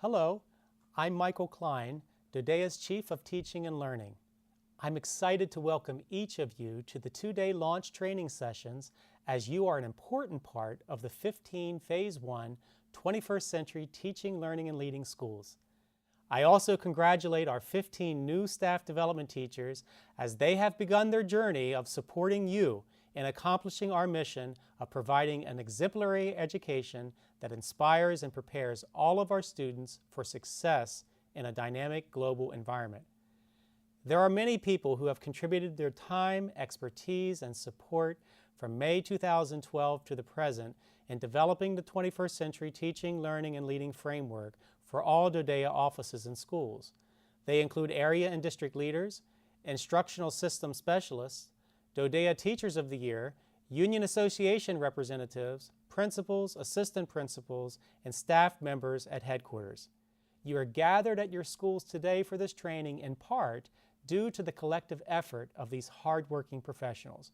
Hello, I'm Michael Klein, Dodea's Chief of Teaching and Learning. I'm excited to welcome each of you to the two-day launch training sessions as you are an important part of the 15 Phase 1 21st Century Teaching, Learning, and Leading Schools. I also congratulate our 15 new staff development teachers as they have begun their journey of supporting you in accomplishing our mission of providing an exemplary education that inspires and prepares all of our students for success in a dynamic global environment. There are many people who have contributed their time, expertise, and support from May 2012 to the present in developing the 21st Century Teaching, Learning, and Leading Framework for all Dodea offices and schools. They include area and district leaders, instructional system specialists, Dodea Teachers of the Year, Union Association representatives, principals, assistant principals, and staff members at headquarters. You are gathered at your schools today for this training in part due to the collective effort of these hardworking professionals.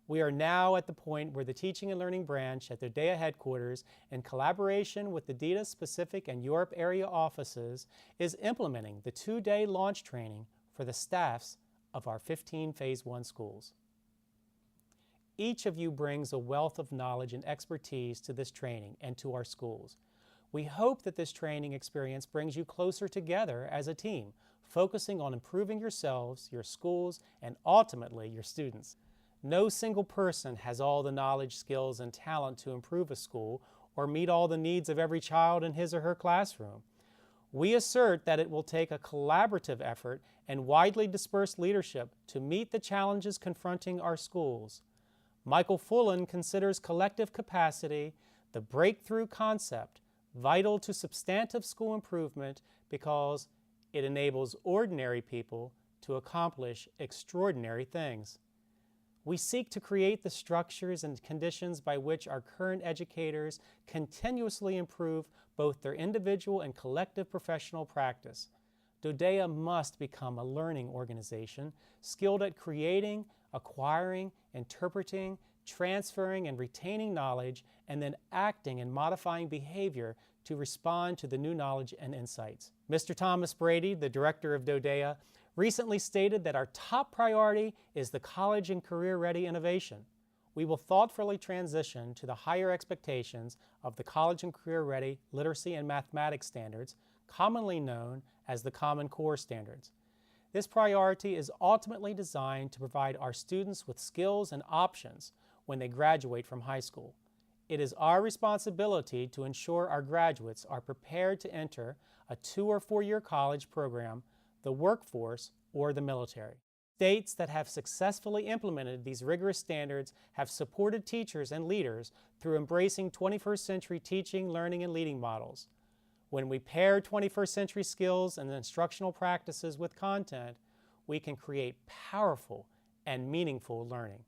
We are now at the point where the Teaching and Learning Branch at Dodea headquarters, in collaboration with the DITA Pacific and Europe area offices, is implementing the two-day launch training for the staffs of our 15 Phase 1 schools. Each of you brings a wealth of knowledge and expertise to this training and to our schools. We hope that this training experience brings you closer together as a team, focusing on improving yourselves, your schools, and ultimately your students. No single person has all the knowledge, skills, and talent to improve a school or meet all the needs of every child in his or her classroom. We assert that it will take a collaborative effort and widely dispersed leadership to meet the challenges confronting our schools. Michael Fullen considers collective capacity the breakthrough concept vital to substantive school improvement because it enables ordinary people to accomplish extraordinary things. We seek to create the structures and conditions by which our current educators continuously improve both their individual and collective professional practice. Dodea must become a learning organization skilled at creating, acquiring, interpreting, transferring, and retaining knowledge, and then acting and modifying behavior to respond to the new knowledge and insights. Mr. Thomas Brady, the director of Dodea, recently stated that our top priority is the college and career-ready innovation. We will thoughtfully transition to the higher expectations of the college and career-ready literacy and mathematics standards, commonly known as the Common Core standards. This priority is ultimately designed to provide our students with skills and options when they graduate from high school. It is our responsibility to ensure our graduates are prepared to enter a 2- or 4-year college program, the workforce, or the military. States that have successfully implemented these rigorous standards have supported teachers and leaders through embracing 21st century teaching, learning, and leading models. When we pair 21st century skills and instructional practices with content, we can create powerful and meaningful learning.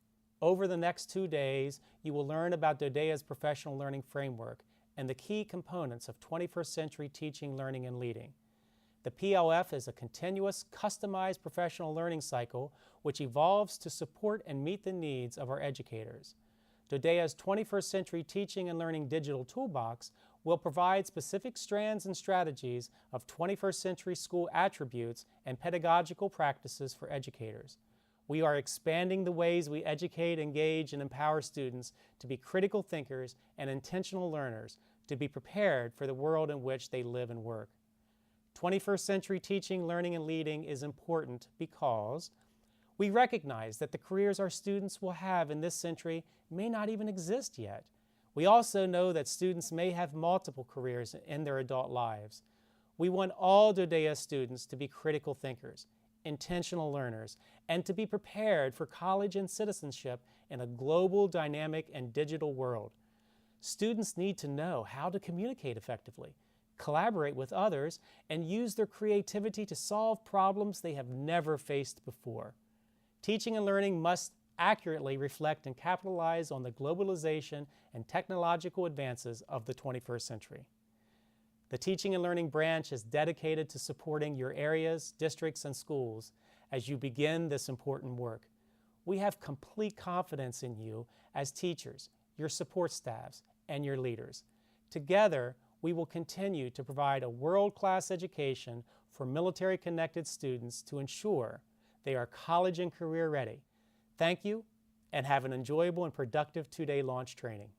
Over the next 2 days, you will learn about Dodea's professional learning framework and the key components of 21st century teaching, learning, and leading. The PLF is a continuous, customized professional learning cycle which evolves to support and meet the needs of our educators. Dodea's 21st Century Teaching and Learning Digital Toolbox will provide specific strands and strategies of 21st century school attributes and pedagogical practices for educators. We are expanding the ways we educate, engage, and empower students to be critical thinkers and intentional learners, to be prepared for the world in which they live and work. 21st century teaching, learning, and leading is important because we recognize that the careers our students will have in this century may not even exist yet. We also know that students may have multiple careers in their adult lives. We want all Dodea students to be critical thinkers, intentional learners, and to be prepared for college and citizenship in a global, dynamic, and digital world. Students need to know how to communicate effectively, collaborate with others, and use their creativity to solve problems they have never faced before. Teaching and learning must accurately reflect and capitalize on the globalization and technological advances of the 21st century. The Teaching and Learning Branch is dedicated to supporting your areas, districts, and schools as you begin this important work. We have complete confidence in you as teachers, your support staffs, and your leaders. Together, we will continue to provide a world-class education for military-connected students to ensure they are college and career ready. Thank you, and have an enjoyable and productive two-day launch training.